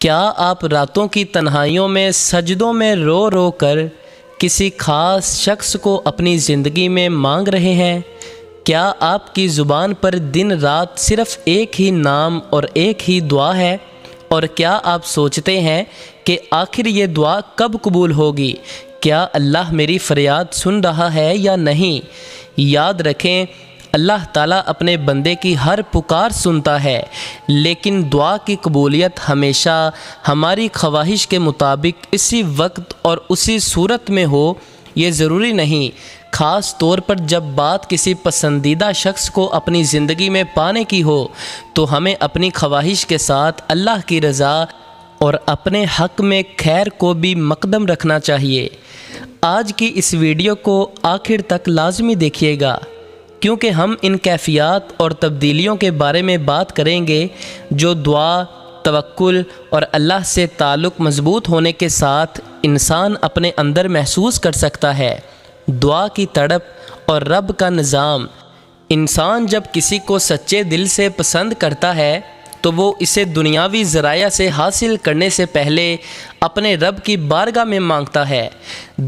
کیا آپ راتوں کی تنہائیوں میں سجدوں میں رو رو کر کسی خاص شخص کو اپنی زندگی میں مانگ رہے ہیں؟ کیا آپ کی زبان پر دن رات صرف ایک ہی نام اور ایک ہی دعا ہے؟ اور کیا آپ سوچتے ہیں کہ آخر یہ دعا کب قبول ہوگی؟ کیا اللہ میری فریاد سن رہا ہے یا نہیں؟ یاد رکھیں، اللہ تعالیٰ اپنے بندے کی ہر پکار سنتا ہے، لیکن دعا کی قبولیت ہمیشہ ہماری خواہش کے مطابق اسی وقت اور اسی صورت میں ہو یہ ضروری نہیں، خاص طور پر جب بات کسی پسندیدہ شخص کو اپنی زندگی میں پانے کی ہو تو ہمیں اپنی خواہش کے ساتھ اللہ کی رضا اور اپنے حق میں خیر کو بھی مقدم رکھنا چاہیے۔ آج کی اس ویڈیو کو آخر تک لازمی دیکھیے گا، کیونکہ ہم ان کیفیات اور تبدیلیوں کے بارے میں بات کریں گے جو دعا، توکل اور اللہ سے تعلق مضبوط ہونے کے ساتھ انسان اپنے اندر محسوس کر سکتا ہے۔ دعا کی تڑپ اور رب کا نظام۔ انسان جب کسی کو سچے دل سے پسند کرتا ہے تو وہ اسے دنیاوی ذرائع سے حاصل کرنے سے پہلے اپنے رب کی بارگاہ میں مانگتا ہے۔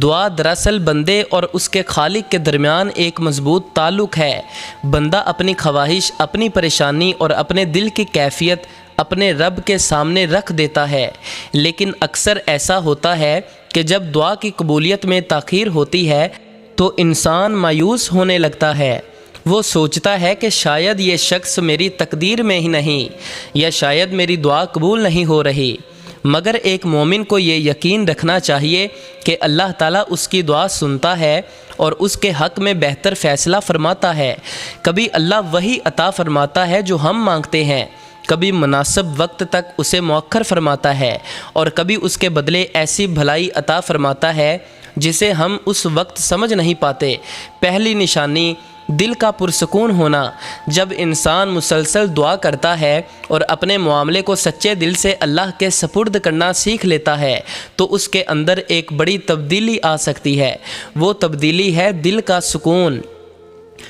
دعا دراصل بندے اور اس کے خالق کے درمیان ایک مضبوط تعلق ہے۔ بندہ اپنی خواہش، اپنی پریشانی اور اپنے دل کی کیفیت اپنے رب کے سامنے رکھ دیتا ہے، لیکن اکثر ایسا ہوتا ہے کہ جب دعا کی قبولیت میں تاخیر ہوتی ہے تو انسان مایوس ہونے لگتا ہے۔ وہ سوچتا ہے کہ شاید یہ شخص میری تقدیر میں ہی نہیں، یا شاید میری دعا قبول نہیں ہو رہی۔ مگر ایک مومن کو یہ یقین رکھنا چاہیے کہ اللہ تعالیٰ اس کی دعا سنتا ہے اور اس کے حق میں بہتر فیصلہ فرماتا ہے۔ کبھی اللہ وہی عطا فرماتا ہے جو ہم مانگتے ہیں، کبھی مناسب وقت تک اسے مؤخر فرماتا ہے، اور کبھی اس کے بدلے ایسی بھلائی عطا فرماتا ہے جسے ہم اس وقت سمجھ نہیں پاتے۔ پہلی نشانی دل کا پرسکون ہونا۔ جب انسان مسلسل دعا کرتا ہے اور اپنے معاملے کو سچے دل سے اللہ کے سپرد کرنا سیکھ لیتا ہے تو اس کے اندر ایک بڑی تبدیلی آ سکتی ہے۔ وہ تبدیلی ہے دل کا سکون۔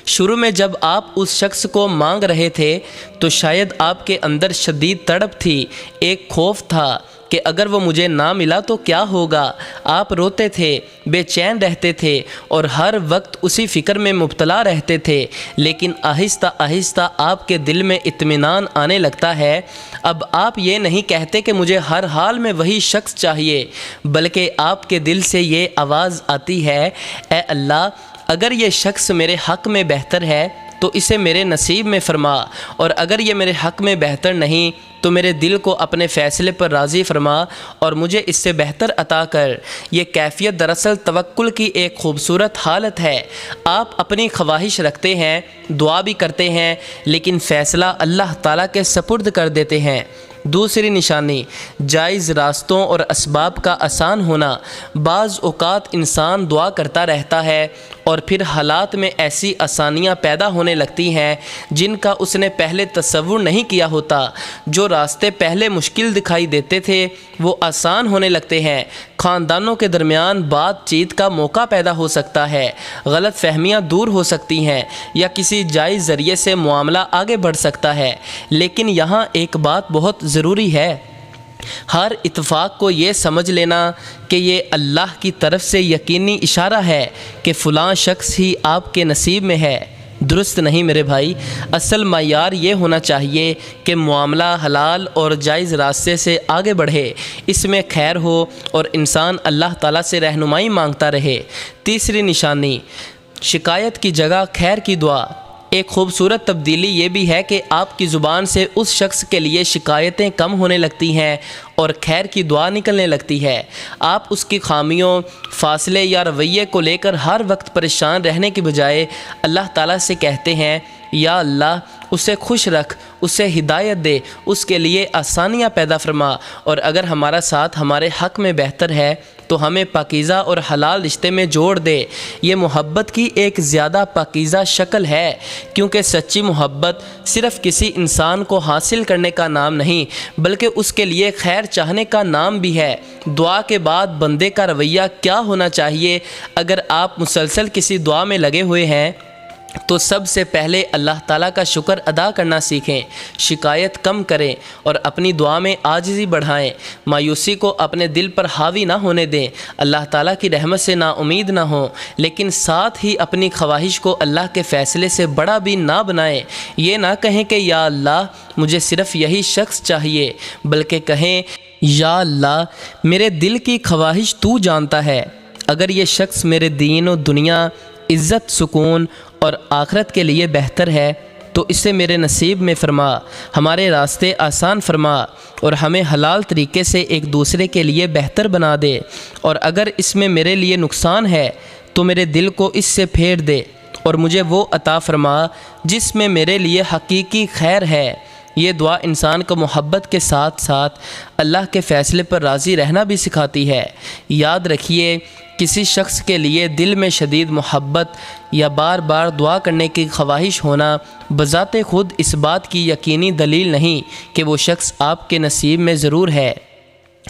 شروع میں جب آپ اس شخص کو مانگ رہے تھے تو شاید آپ کے اندر شدید تڑپ تھی، ایک خوف تھا کہ اگر وہ مجھے نہ ملا تو کیا ہوگا۔ آپ روتے تھے، بے چین رہتے تھے اور ہر وقت اسی فکر میں مبتلا رہتے تھے، لیکن آہستہ آہستہ آپ کے دل میں اطمینان آنے لگتا ہے۔ اب آپ یہ نہیں کہتے کہ مجھے ہر حال میں وہی شخص چاہیے، بلکہ آپ کے دل سے یہ آواز آتی ہے، اے اللہ، اگر یہ شخص میرے حق میں بہتر ہے تو اسے میرے نصیب میں فرما، اور اگر یہ میرے حق میں بہتر نہیں تو میرے دل کو اپنے فیصلے پر راضی فرما اور مجھے اس سے بہتر عطا کر۔ یہ کیفیت دراصل توکل کی ایک خوبصورت حالت ہے۔ آپ اپنی خواہش رکھتے ہیں، دعا بھی کرتے ہیں، لیکن فیصلہ اللہ تعالیٰ کے سپرد کر دیتے ہیں۔ دوسری نشانی جائز راستوں اور اسباب کا آسان ہونا۔ بعض اوقات انسان دعا کرتا رہتا ہے اور پھر حالات میں ایسی آسانیاں پیدا ہونے لگتی ہیں جن کا اس نے پہلے تصور نہیں کیا ہوتا۔ جو راستے پہلے مشکل دکھائی دیتے تھے وہ آسان ہونے لگتے ہیں۔ خاندانوں کے درمیان بات چیت کا موقع پیدا ہو سکتا ہے، غلط فہمیاں دور ہو سکتی ہیں، یا کسی جائز ذریعے سے معاملہ آگے بڑھ سکتا ہے۔ لیکن یہاں ایک بات بہت ضروری ہے، ہر اتفاق کو یہ سمجھ لینا کہ یہ اللہ کی طرف سے یقینی اشارہ ہے کہ فلاں شخص ہی آپ کے نصیب میں ہے، درست نہیں میرے بھائی۔ اصل معیار یہ ہونا چاہیے کہ معاملہ حلال اور جائز راستے سے آگے بڑھے، اس میں خیر ہو اور انسان اللہ تعالیٰ سے رہنمائی مانگتا رہے۔ تیسری نشانی شکایت کی جگہ خیر کی دعا۔ ایک خوبصورت تبدیلی یہ بھی ہے کہ آپ کی زبان سے اس شخص کے لیے شکایتیں کم ہونے لگتی ہیں اور خیر کی دعا نکلنے لگتی ہے۔ آپ اس کی خامیوں، فاصلے یا رویے کو لے کر ہر وقت پریشان رہنے کی بجائے اللہ تعالیٰ سے کہتے ہیں، یا اللہ، اسے خوش رکھ، اسے ہدایت دے، اس کے لیے آسانیاں پیدا فرما، اور اگر ہمارا ساتھ ہمارے حق میں بہتر ہے تو ہمیں پاکیزہ اور حلال رشتے میں جوڑ دے۔ یہ محبت کی ایک زیادہ پاکیزہ شکل ہے، کیونکہ سچی محبت صرف کسی انسان کو حاصل کرنے کا نام نہیں بلکہ اس کے لیے خیر چاہنے کا نام بھی ہے۔ دعا کے بعد بندے کا رویہ کیا ہونا چاہیے؟ اگر آپ مسلسل کسی دعا میں لگے ہوئے ہیں تو سب سے پہلے اللہ تعالیٰ کا شکر ادا کرنا سیکھیں، شکایت کم کریں اور اپنی دعا میں عاجزی بڑھائیں، مایوسی کو اپنے دل پر حاوی نہ ہونے دیں، اللہ تعالیٰ کی رحمت سے نا امید نہ ہوں، لیکن ساتھ ہی اپنی خواہش کو اللہ کے فیصلے سے بڑا بھی نہ بنائیں۔ یہ نہ کہیں کہ یا اللہ مجھے صرف یہی شخص چاہیے، بلکہ کہیں یا اللہ میرے دل کی خواہش تو جانتا ہے، اگر یہ شخص میرے دین و دنیا، عزت، سکون اور آخرت کے لیے بہتر ہے تو اسے میرے نصیب میں فرما، ہمارے راستے آسان فرما اور ہمیں حلال طریقے سے ایک دوسرے کے لیے بہتر بنا دے، اور اگر اس میں میرے لیے نقصان ہے تو میرے دل کو اس سے پھیر دے اور مجھے وہ عطا فرما جس میں میرے لیے حقیقی خیر ہے۔ یہ دعا انسان کو محبت کے ساتھ ساتھ اللہ کے فیصلے پر راضی رہنا بھی سکھاتی ہے۔ یاد رکھیے، کسی شخص کے لیے دل میں شدید محبت یا بار بار دعا کرنے کی خواہش ہونا بذات خود اس بات کی یقینی دلیل نہیں کہ وہ شخص آپ کے نصیب میں ضرور ہے۔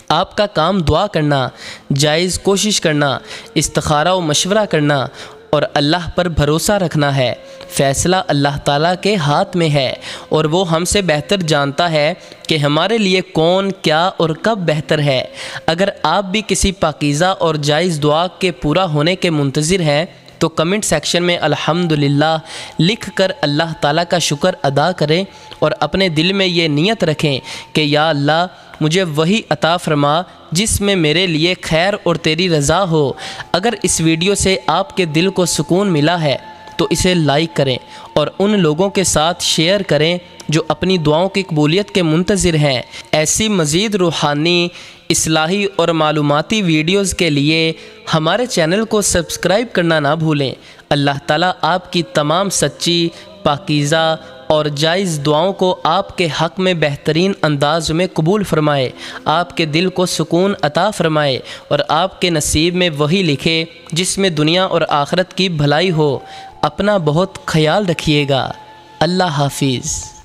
آپ کا کام دعا کرنا، جائز کوشش کرنا، استخارہ و مشورہ کرنا اور اللہ پر بھروسہ رکھنا ہے۔ فیصلہ اللہ تعالیٰ کے ہاتھ میں ہے اور وہ ہم سے بہتر جانتا ہے کہ ہمارے لیے کون، کیا اور کب بہتر ہے۔ اگر آپ بھی کسی پاکیزہ اور جائز دعا کے پورا ہونے کے منتظر ہیں تو کمنٹ سیکشن میں الحمدللہ لکھ کر اللہ تعالیٰ کا شکر ادا کریں اور اپنے دل میں یہ نیت رکھیں کہ یا اللہ مجھے وہی عطا فرما جس میں میرے لیے خیر اور تیری رضا ہو۔ اگر اس ویڈیو سے آپ کے دل کو سکون ملا ہے تو اسے لائک کریں اور ان لوگوں کے ساتھ شیئر کریں جو اپنی دعاؤں کی قبولیت کے منتظر ہیں۔ ایسی مزید روحانی، اصلاحی اور معلوماتی ویڈیوز کے لیے ہمارے چینل کو سبسکرائب کرنا نہ بھولیں۔ اللہ تعالیٰ آپ کی تمام سچی، پاکیزہ اور جائز دعاؤں کو آپ کے حق میں بہترین انداز میں قبول فرمائے، آپ کے دل کو سکون عطا فرمائے اور آپ کے نصیب میں وہی لکھے جس میں دنیا اور آخرت کی بھلائی ہو۔ اپنا بہت خیال رکھیے گا۔ اللہ حافظ۔